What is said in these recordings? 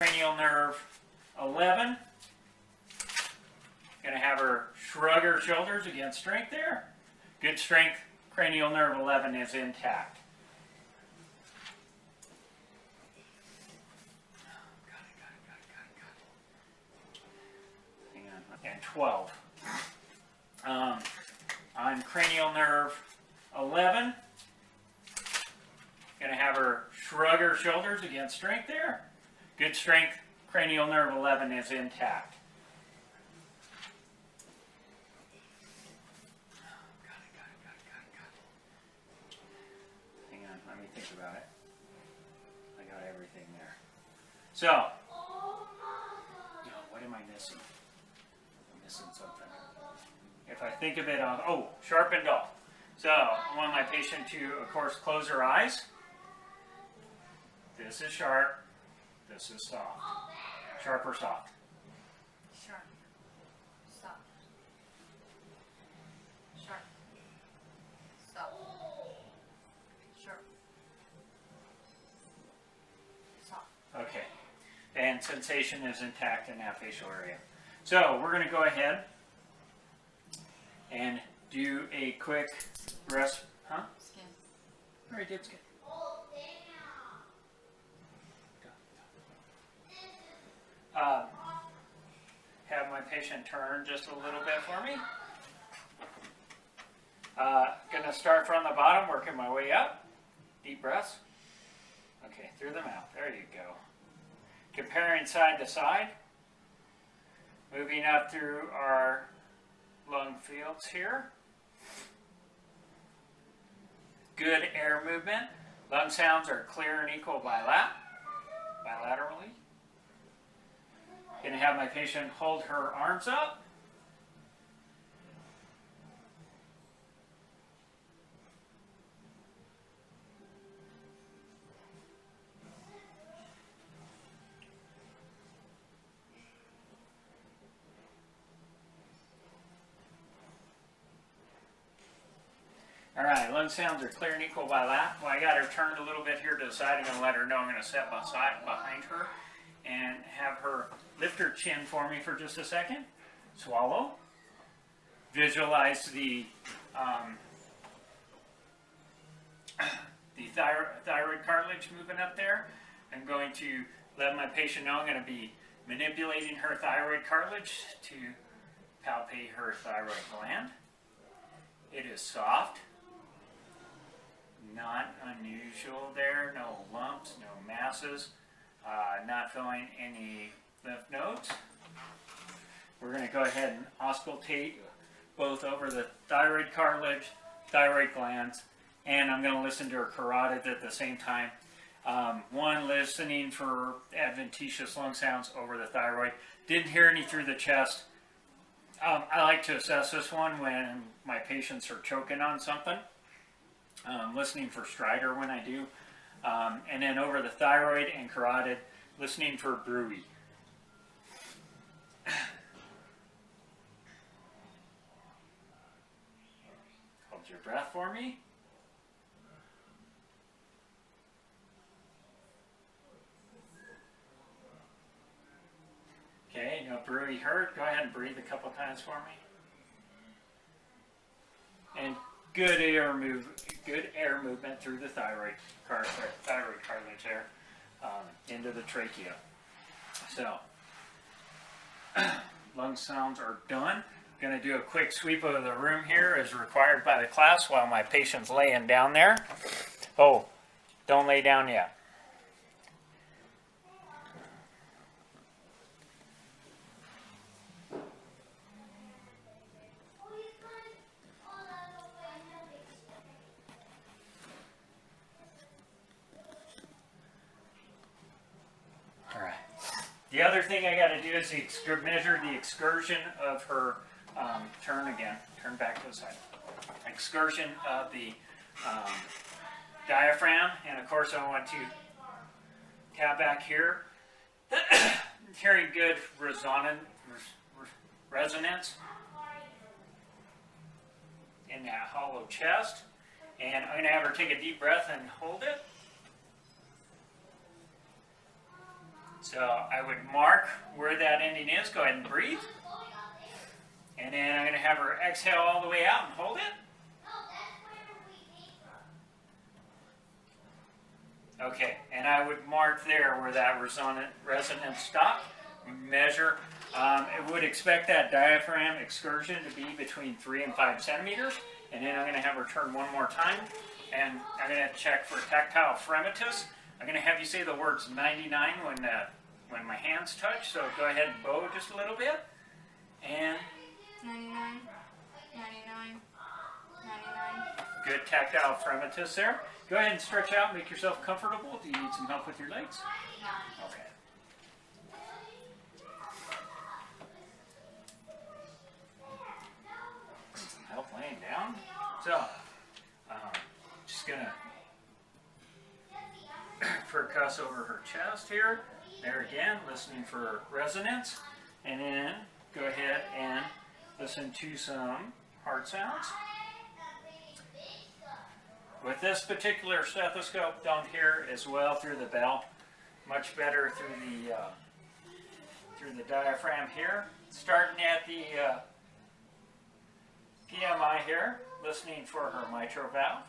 Cranial nerve 11. Going to have her shrug her shoulders against strength there. Good strength. Cranial nerve 11 is intact. Hang on. And 12. On cranial nerve 11. Going to have her shrug her shoulders against strength there. Good strength. Cranial nerve 11 is intact. Hang on, let me think about it. I got everything there. So, what am I missing? I'm missing something. If I think of it on, sharp and dull. So, I want my patient to, of course, close her eyes. This is sharp. This is soft. Sharp or soft? Sharp. Soft. Sharp. Soft. Sharp. Soft. Okay. And sensation is intact in that facial area. So we're going to go ahead and do a quick rest. Huh? Skin. I already did skin. Have my patient turn just a little bit for me. Going to start from the bottom, working my way up. Deep breaths. Okay, through the mouth. There you go. Comparing side to side. Moving up through our lung fields here. Good air movement. Lung sounds are clear and equal bilaterally. Going to have my patient hold her arms up. All right, lung sounds are clear and equal bilateral. Well, I got her turned a little bit here to the side. I'm going to let her know I'm going to set behind her and have her lift her chin for me for just a second. Swallow. Visualize the thyroid cartilage moving up there. I'm going to let my patient know I'm going to be manipulating her thyroid cartilage to palpate her thyroid gland. It is soft. Not unusual there. No lumps, no masses. Not feeling any lymph nodes. We're going to go ahead and auscultate both over the thyroid cartilage, thyroid glands, and I'm going to listen to her carotid at the same time. One, listening for adventitious lung sounds over the thyroid. Didn't hear any through the chest. I like to assess this one when my patients are choking on something. Listening for stridor when I do. And then over the thyroid and carotid, listening for bruit. Hold your breath for me. Okay, no bruit heard. Go ahead and breathe a couple times for me. And good air movement through the thyroid cartilage there, into the trachea. So, lung sounds are done. Going to do a quick sweep of the room here as required by the class while my patient's laying down there. Oh, don't lay down yet. The other thing I got to do is measure the excursion of her, turn back to the side. Excursion of the diaphragm, and of course I want to tap back here. Hearing good resonance in that hollow chest. And I'm going to have her take a deep breath and hold it. So I would mark where that ending is. Go ahead and breathe. And then I'm going to have her exhale all the way out and hold it. Okay, and I would mark there where that resonance stopped. Measure. It would expect that diaphragm excursion to be between 3 and 5 centimeters. And then I'm going to have her turn one more time. And I'm going to check for tactile fremitus. I'm going to have you say the words 99 when my hands touch. So go ahead and bow just a little bit. And 99, 99, 99. good tactile fremitus there. Go ahead and stretch out, make yourself comfortable. Do you need some help with your legs? Okay. Need some help laying down. So, just gonna percuss over her chest here. There again, listening for resonance. And then go ahead and listen to some heart sounds. With this particular stethoscope, don't hear as well through the bell. Much better through the diaphragm here. Starting at the PMI here, listening for her mitral valve.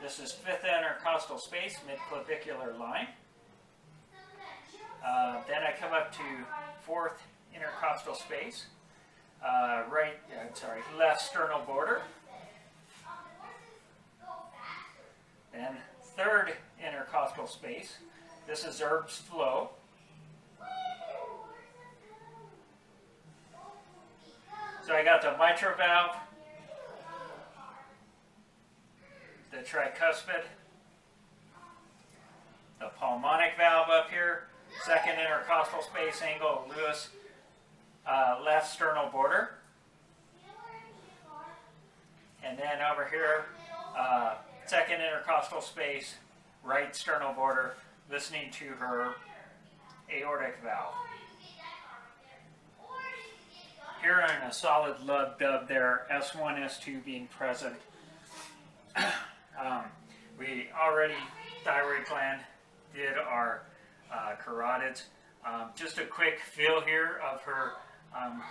This is 5th intercostal space, mid-clavicular line. Then I come up to 4th intercostal space, left sternal border. Then 3rd intercostal space. This is Erb's flow. So I got the mitral valve, the tricuspid, the pulmonic valve up here, 2nd intercostal space, angle of Lewis, left sternal border. And then over here, 2nd intercostal space, right sternal border, listening to her aortic valve. Here in a solid lub dub there, S1, S2 being present. We already, thyroid gland, did our carotids. Just a quick feel here of her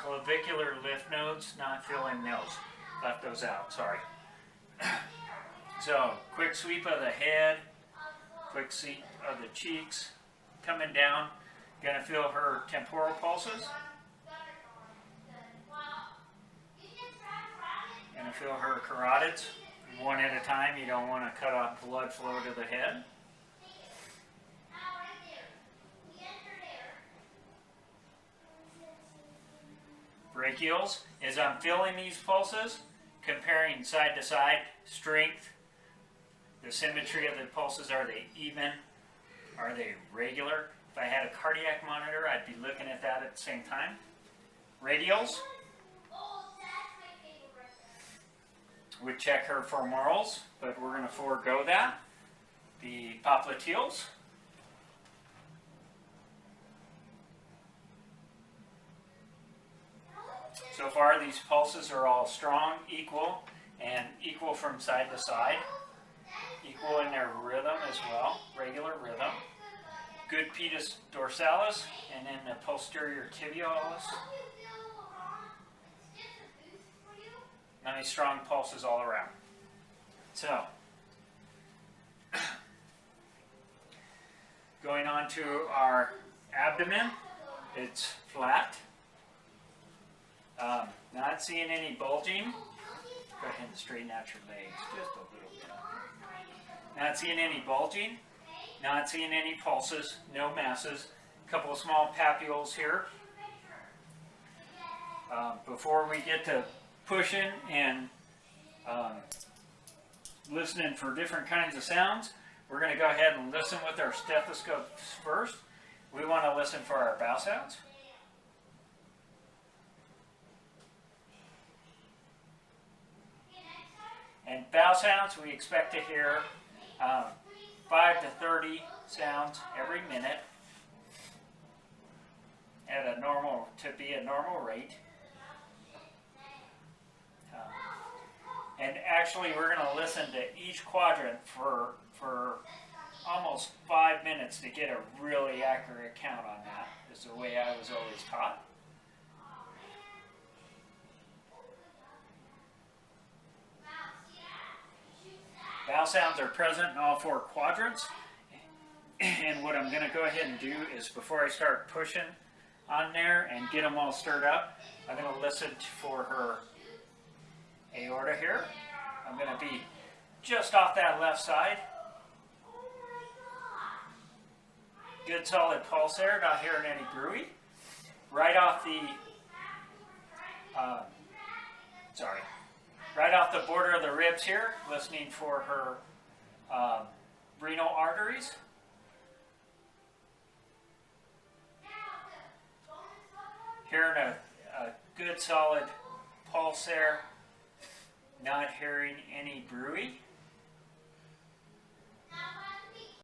clavicular lymph nodes, not feeling those. Left those out, sorry. So, quick sweep of the head, quick sweep of the cheeks, coming down. Gonna feel her temporal pulses. Gonna feel her carotids, one at a time. You don't want to cut off blood flow to the head. Brachials, as I'm feeling these pulses, comparing side to side, strength, the symmetry of the pulses, are they even? Are they regular? If I had a cardiac monitor, I'd be looking at that at the same time. Radials would check her femorals, but we're going to forego that. The popliteals. So far, these pulses are all strong, equal, and equal from side to side. Equal in their rhythm as well, regular rhythm. Good pedis dorsalis, and then the posterior tibialis. Nice strong pulses all around. So, going on to our abdomen, it's flat. Not seeing any bulging. Go ahead and straighten out your legs just a little bit. Not seeing any bulging. Not seeing any pulses. No masses. A couple of small papules here. Before we get to pushing and listening for different kinds of sounds, we're going to go ahead and listen with our stethoscopes first. We want to listen for our bow sounds. And bow sounds, we expect to hear 5 to 30 sounds every minute at a normal rate. And actually, we're going to listen to each quadrant for almost 5 minutes to get a really accurate count on that, is the way I was always taught. Vowel sounds are present in all 4 quadrants. And what I'm going to go ahead and do is, before I start pushing on there and get them all stirred up, I'm going to listen for her aorta here. I'm going to be just off that left side. Good solid pulse there, not hearing any bruit. Right off the, right off the border of the ribs here, listening for her renal arteries. Hearing a good solid pulse there, not hearing any bruit.